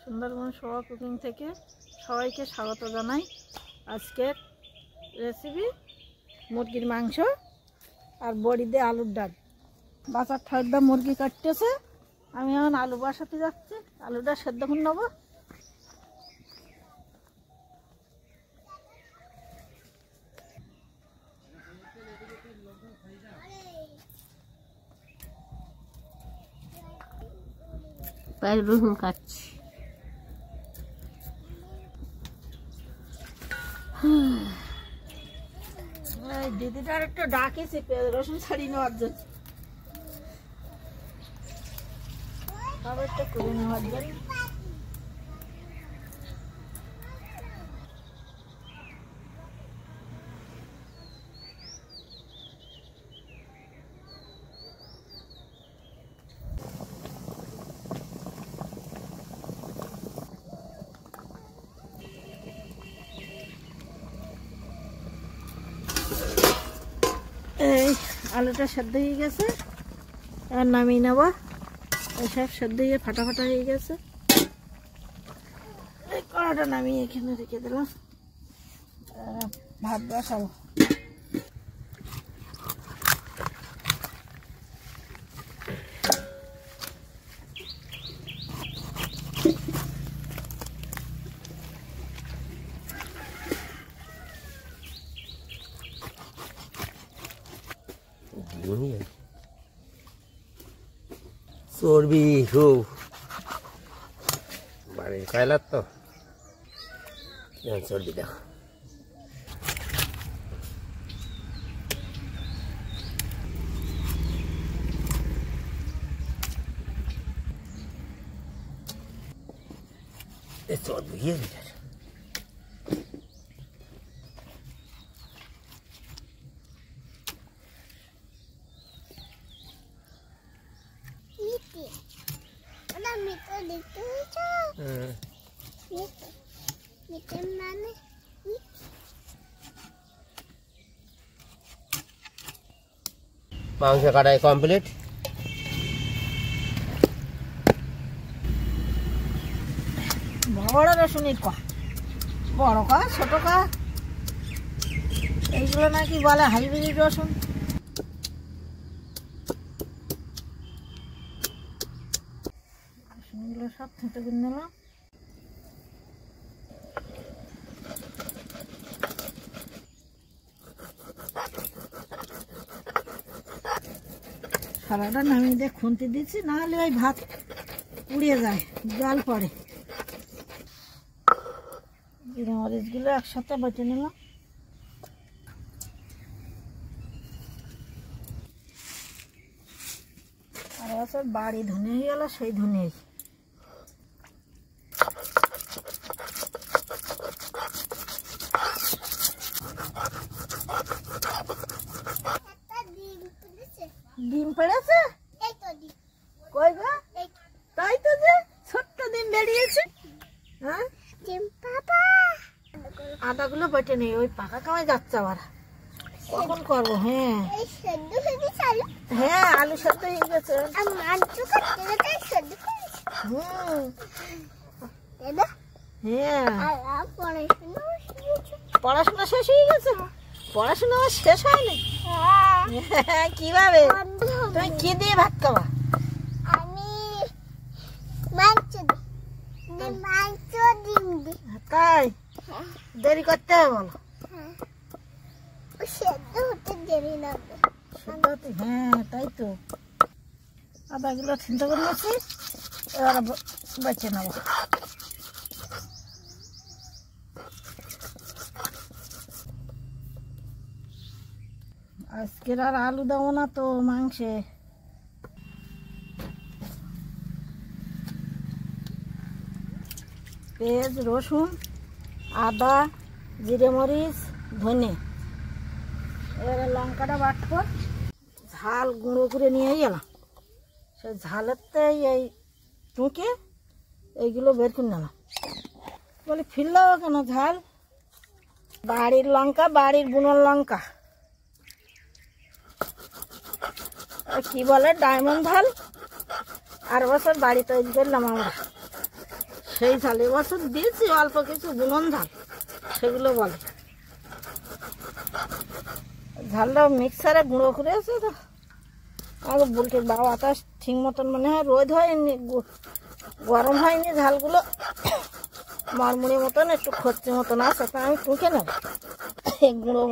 সুন্দরবন সোয়া cooking থেকে সবাইকে স্বাগত জানাই। আজকের রেসিপি মুরগির মাংস আর বড়ি দিয়ে আলুর ডাল। বাচ্চার ঠাইটা মুরগি কাটতেছে, আমি এখন আলু বসাতে যাচ্ছি। আলুটা সেদ্ধ করে নেবো। রসুন কাটছি। দিদিটার একটু ডাকেছি পেঁয়াজ রসুন ছাড়িয়ে নেওয়ার জন্য, খাবারটা করে নেওয়ার জন্য। এই আলুটা সেদ্ধ হয়ে গেছে, আর নামিয়ে নেব। সব সেদ্ধ হয়ে ফাটা ফাটা হয়ে গেছে। এই কড়াটা নামিয়ে এখানে রেখে দিলাম, ভাত বসাবো। চর্বি খুব বাড়ির কয়লার তো চর্বি দেখো। চর্বি মাংস কাটাই কমপ্লিট। বড় রসুনের বড় কা ছোট কা এইগুলো নাকি বলে হাইব্রিড রসুন। রসুনগুলো সব থেঁতে করে নিলাম। সারাটা নামিয়ে দিয়ে খুন্তি দিচ্ছি, না হলে ওই ভাত পুড়িয়ে যায়, জল পড়ে। জিরে মরিচগুলো একসাথে বেটে নিলাম। আর বছর বাড়ি ধনে হয়ে গেল, সেই ধনে ডিম পেড়েছে। কই গো? তাই তো, যে ছোট্ট ডিম বেরিয়েছে। হ্যাঁ, আদাগুলো বেটে নেই, ওই পাকা কামাই যাচ্ছে আবার। কখন করবো? হ্যাঁ হ্যাঁ, আলু সেদ্ধ হয়ে গেছে। হ্যাঁ, পড়াশোনা শেষ হয়ে গেছে। পড়াশোনা আমার শেষ হয়নি। কিভাবে? তুমি কি দিয়ে ভাত খাবা? তাই দেরি করতে হবে বলো? হ্যাঁ তাই তো। আদাগুলো চিন্তা করে নিয়েছি, এবার বেছে নেবো। আজকের আর আলু দেবো না তো মাংসে। পেঁয়াজ রসুন আদা জিরে মরিচ ধনে, এবারে লঙ্কাটা বাটবো। ঝাল গুঁড়ো করে নিয়ে গেলাম, সেই ঝালেরতে এই টুকে এইগুলো বের করে নিলাম। বলি ফিরলো কেন ঝাল? বাড়ির লঙ্কা, বাড়ির বুনোর লঙ্কা, কি বলে ডায়মন্ড ঝাল। আর বছর বাড়ি তৈরি করলাম আমরা, সেই ঝাল, এবছর দিয়েছি অল্প কিছু বুনন ঝাল, সেগুলো বলে। ঝালটা মিক্সারে গুঁড়ো করে আছে তো, আমাকে বলতে বাতাস ঠিক মতন মনে হয় রোদ হয়নি, গরম হয়নি, ঝালগুলো মরমুড়ি মতন একটু খচ্চি মতন আছে, তা আমি টুকে নেব এই গুঁড়ো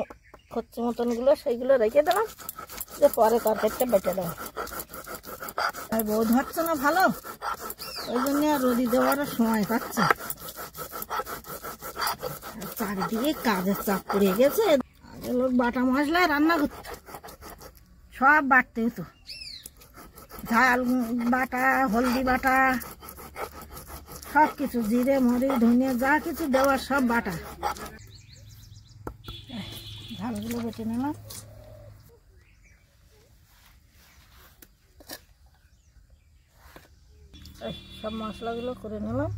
খচ্চি মতনগুলো, সেইগুলো রেখে দিলাম যে পরে তরকারিটা বেটে দেবো। আর রোদ হচ্ছে না ভালো, ওই জন্য আর রোদি দেওয়ারও সময় পাচ্ছে। চারিদিকে কাজের চাপ পড়ে গেছে। আগে লোক বাটা মশলায় রান্না করতো, সব বাটতে হতো, ঝাল বাটা, হলদি বাটা, সব কিছু, জিরে মরিচ ধনিয়া যা কিছু দেওয়ার সব বাটা। ঝালগুলো বেটে নিলাম। সব মশলাগুলো করে নিলাম,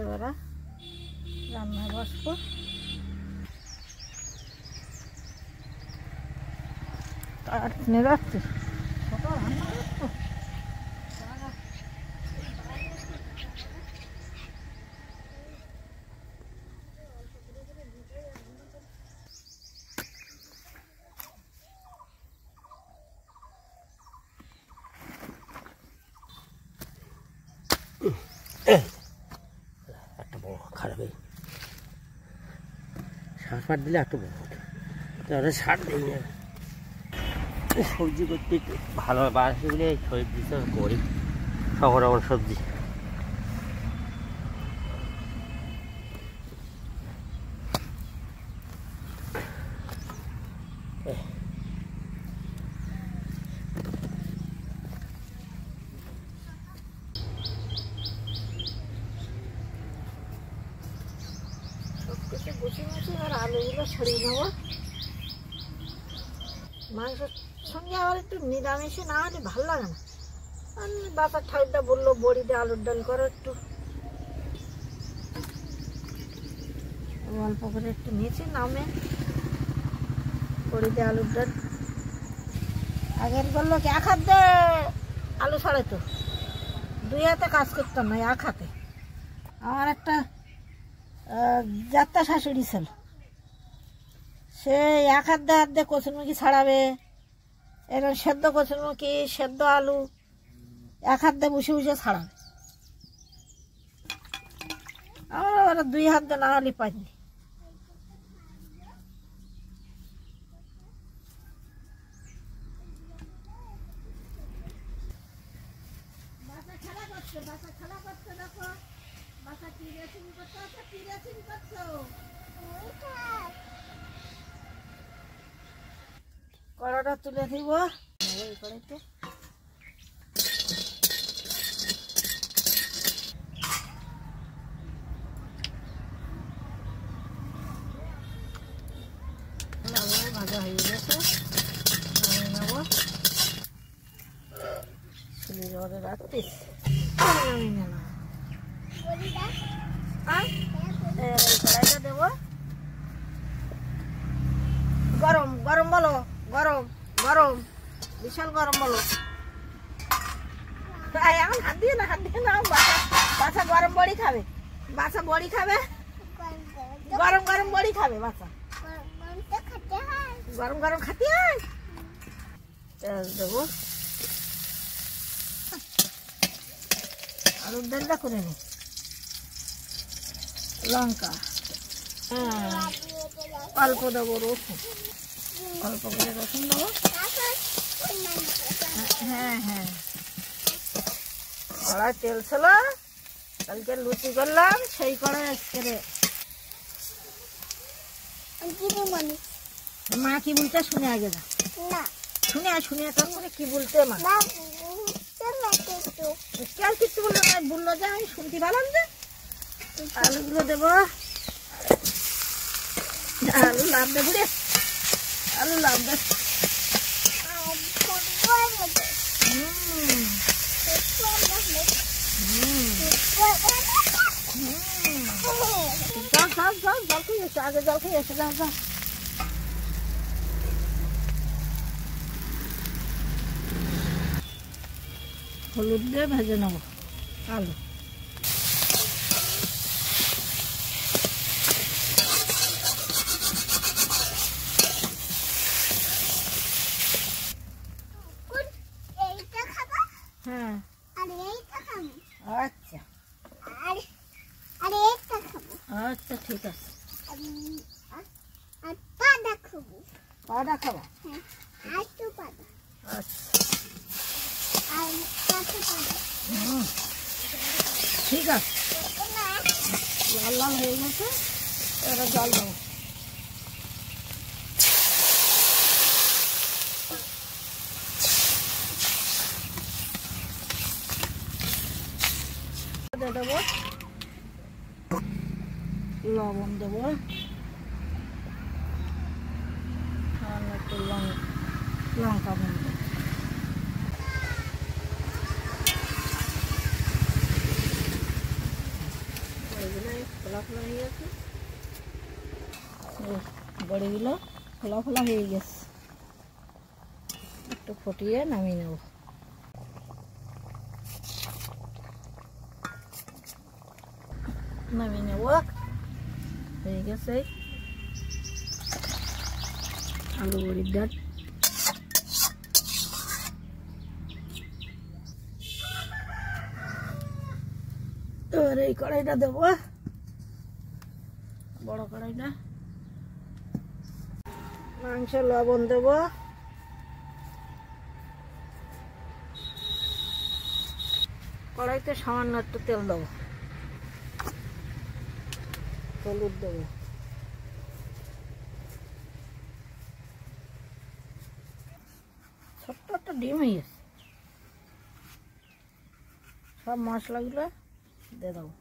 এবারে রান্নায় বসবো। কাটনে রাখছি, রান্না করবো। একটা বড় খারাপ, সার ফার দিলে একটু বড়, তাহলে সার দিই না। সবজি করতে একটু ভালো বাসি বলে সবজি তো করি, সব রকম সবজি। আর আলুগুলো ছড়িয়ে নেবো। মাংসের সঙ্গে আবার একটু নিরামিষে না হলে ভালো লাগে না। আমি বাবার ঠাকুরটা বললো বড়ি দিয়ে আলুর ডাল করো, একটু অল্প করে একটু নিয়েছি নামে, বড়ি দিয়ে আলুর ডাল। আগের বললো কি এক হাত দিয়ে আলু ছাড়াতো, দুই হাতে কাজ করতাম না, এক হাতে। আমার একটা যাত্রা শাশুড়ি ছিল, সে এক হাত দিয়ে কচুরমুখী ছাড়াবে, এরকম সেদ্ধ কচুরমুখী, সেদ্ধ আলু এক হাত দিয়ে বসে বসে ছাড়াবে। আমরা ওরা দুই হাত দিয়ে না হলে পাইনি। কড়াটা তুলে দিব কড়াইতে। ভাজা হয়ে গেছে, নামিয়ে নেব। ছেলে জলে রাখতিস, নামিয়ে নিলাম। কড়াইটা দেবো, গরম গরম বলো, গরম গরম, বিশাল গরম বলো। এখন হাত দিয়ে না, হাত দিয়ে না, বাচ্চা গরম বড়ি খাবে, বাচ্চা বড়ি খাবে, গরম গরম বড়ি খাবে বাচ্চা, গরম গরম খাতে হয়। তেল দেবো, আলুর ডালটা করে নি, লঙ্কা, হ্যাঁ অল্প দেবো রসুন, অল্প করে রসুন দেবো। হ্যাঁ হ্যাঁ, কড়াই তেল ছিল, কালকে লুচি করলাম সেই কড়াই আজকে। মা কি বলতে শুনে আগে যা, শুনে শুনে তারপরে কি বলতে মা কেন কিছু বললো না, বললো যে আমি শুনতে পারলাম যে। আলুগুলো দেবো, আলু লাভ দে বুড়ে, আলু লাভ দে। জল খেয়ে এসে, আগে জল খেয়ে এসে, যাও যাও। হলুদ দিয়ে ভেজে নেবো আলু। আচ্ছা ঠিক আছে। পাটা খাবা? আচ্ছা ঠিক আছে। লাল লাল হয়ে গেছে, এবার জল দেবো। দিয়ে দেবো লবণ, দেবো আর একটু লঙ্কা গুঁড়ো, খোলা খোলা হয়ে গেছে, বড়িগুলো খোলা খোলা হয়ে গেছে, একটু ফুটিয়ে নামিয়ে নেব। নামিয়ে নেব, হয়ে গেছে আলু বড়ির ডাল। এবার এই কড়াইটা দেবো, বড় কড়াইটা। মাংস লবণ দেবো, কড়াইতে সামান্য একটু তেল দেবো, হলুদ দেবো, ছোট্ট একটা ডিম হয়ে গেছে। সব মশলাগুলো দিয়ে দেবো।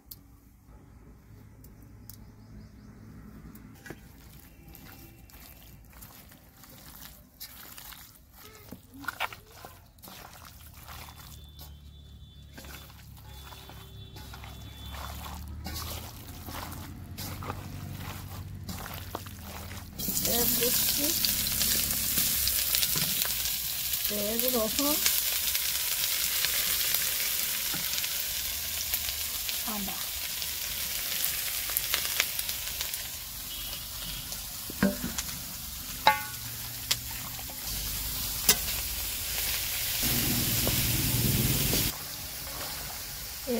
দিচ্ছি পেঁয়াজ, রসুন, আদা,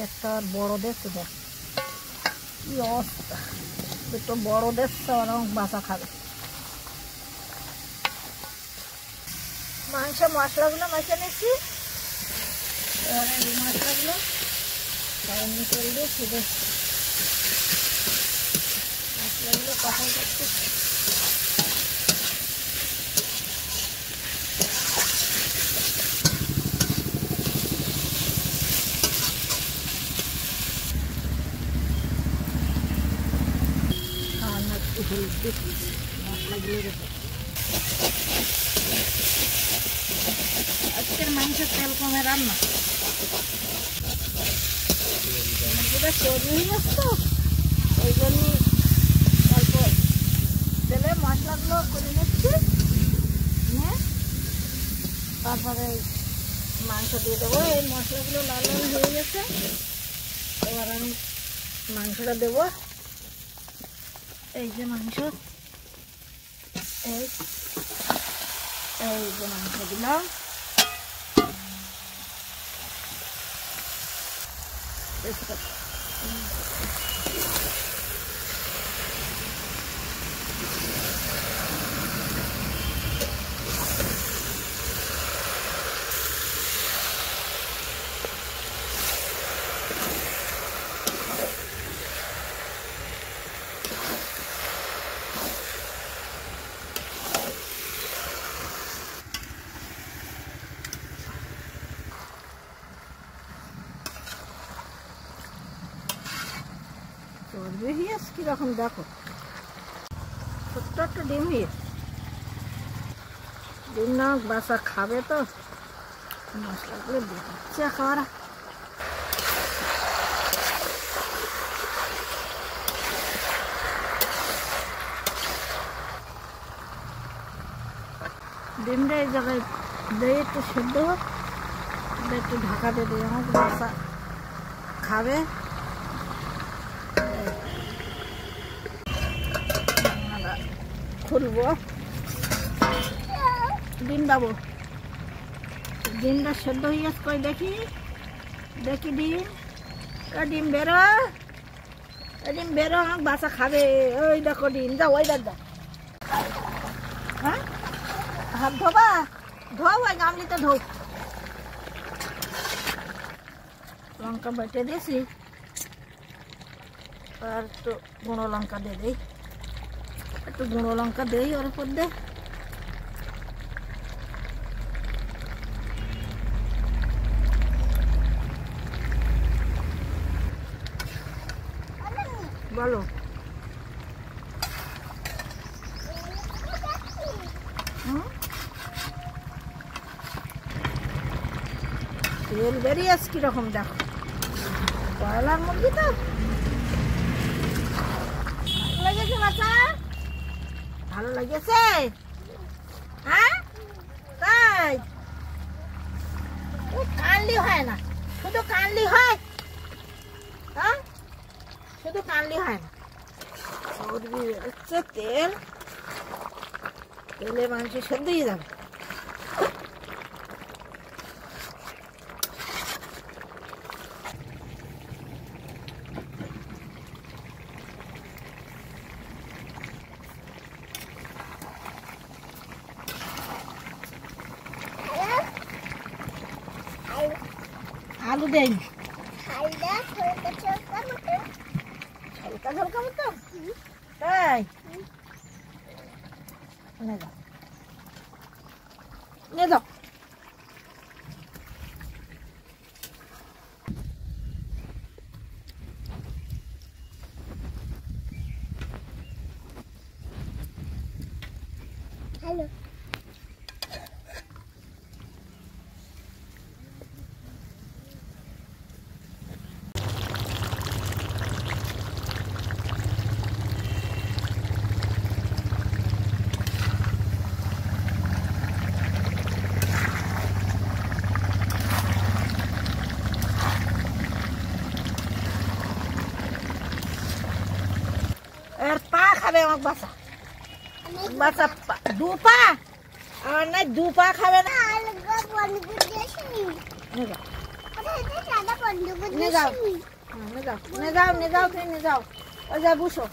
একটা বড় দেখছে, দেখ কি অবস্থা, একটু বড় দেখছে, ওরকম বাসা খাবে। মাংস মশলাগুলো মেখে নিচ্ছি, এবারে এই মশলাগুলো গরম করে দিয়ে শুধু মশলাগুলো কষাই করছি। একটু হলুদ দিচ্ছি মশলাগুলোর উপর। আজকের মাংসের তেল কমে রান্না, যেটা চর্বি হয়ে যাচ্ছে তো, ওই জন্য অল্প তেলে মশলাগুলো করে নিচ্ছি, তারপরে মাংস দিয়ে দেবো। এই মশলাগুলো লাল লাল হয়ে গেছে, এবার আমি মাংসটা দেবো। এই যে মাংস, এই যে মাংস দিলাম, চর্বি হিয়াস কিরকম দেখো, ছোট্ট একটা ডিম হিয়াস। ডিম না বাসা খাবে তো মশলাগুলো দিয়ে দিচ্ছে খাওয়ারা। ডিমটা এই জায়গায় দিয়ে একটু সেদ্ধ হোক, একটু ঢাকা দিয়ে দিই, আমার বাসা খাবে। খুলবো, ডিম দেবো, ডিমটা সেদ্ধ হয়ে গেছে, কই দেখি দেখি ডিম, ডিম বেরো, ডিম বেরো, বাচ্চা খাবে। ওই দেখো ডিম, যাও ওই দেখ। হ্যাঁ, হাত ধোবা, ধোও ওই গামলিতে ধোও। লঙ্কা বেটে দিয়েছি, আর একটু গুঁড়ো লঙ্কা দিয়ে দিই, একটু গুঁড়ো লঙ্কা দিই ওর উপর দিয়ে। বলো, তেল বেরিয়ে আসছে কিরকম দেখো, ব্রয়লার মুরগি তো। ভালো লেগেছে বাচ্চা, ভালো লেগেছে? হ্যাঁ তাই, কানলি হয় না, শুধু কানলি হয়। হ্যাঁ, শুধু কানলি হয় না, চর্বি বেরোচ্ছে, তেল, তেলে মাংস সেদ্ধ হয়ে যাবে। আলু দেই, হালকা ঝলকা মতো, তাই নে যাও, নে যাও। হ্যালো, এর পা খাবে আমার বাচ্চা, বাচ্চা দু পা, আর না দু পা খাবে না। নে যাও, নে যাও, নে যাও, নে যাও, তুমি নে যাও, ওই যা বুঝো।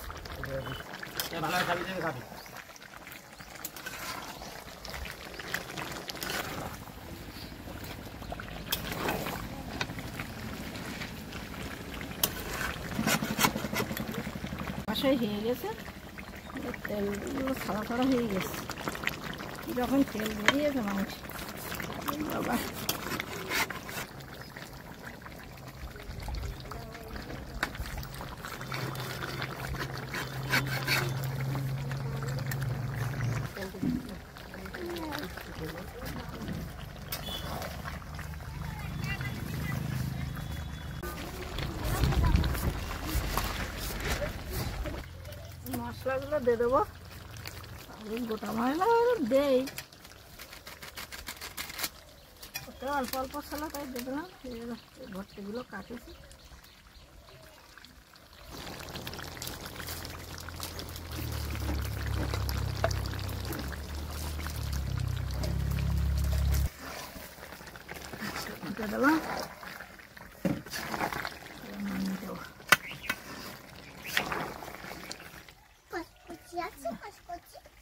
বাসায় হয়ে গেছে, তেলগুলো ছাড়া ছাড়া হয়ে গেছে, যখন তেল বেরিয়েছে মাংস, বাবা মশলাগুলো দিয়ে দেবো, গোটা মশলা দেই, অল্প অল্প মশলা তাই দিয়ে দিলাম। ভর্তিগুলো কাটেছি, দিয়ে দিলাম,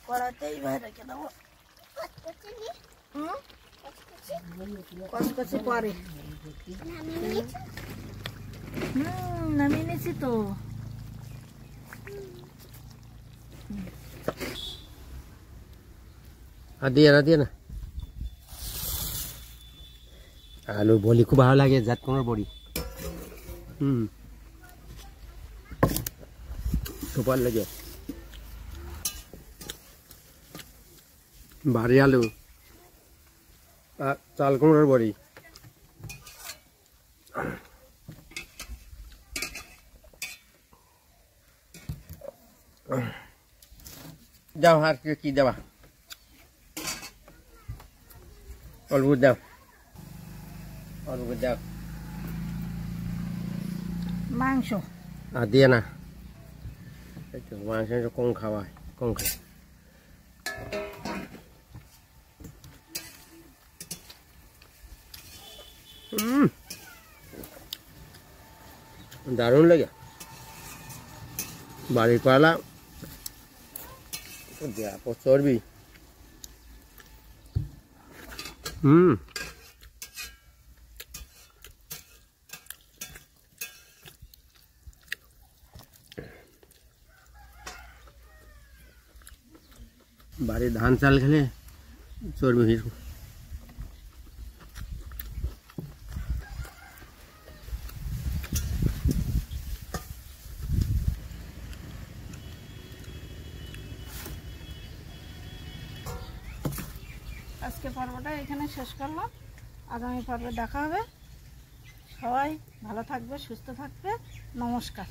কড়াতেই বাইরে রেখে দেবো, কচকচি পরে নামিয়ে নিয়েছি তো। দিয়ে না আলু বলি খুব ভালো লাগে, জাত কোনোর বড়ি। সুপার লাগে, বাড়ি আলু আর চাল কুমড়োর বড়ি। যাও, আর কি দেবা, অল্প দাও, অল্প দাও। মাংস আর দিয়ে না, মাংস কম খাওয়া, কম খাই। দারুণ লাগে। বাড়ির পালা চর্বি। বাড়ির ধান চাল খেলে চর্বি হির। আজকে পর্বটা এখানে শেষ করলাম, আগামী পর্বে দেখা হবে। সবাই ভালো থাকবে, সুস্থ থাকবে। নমস্কার।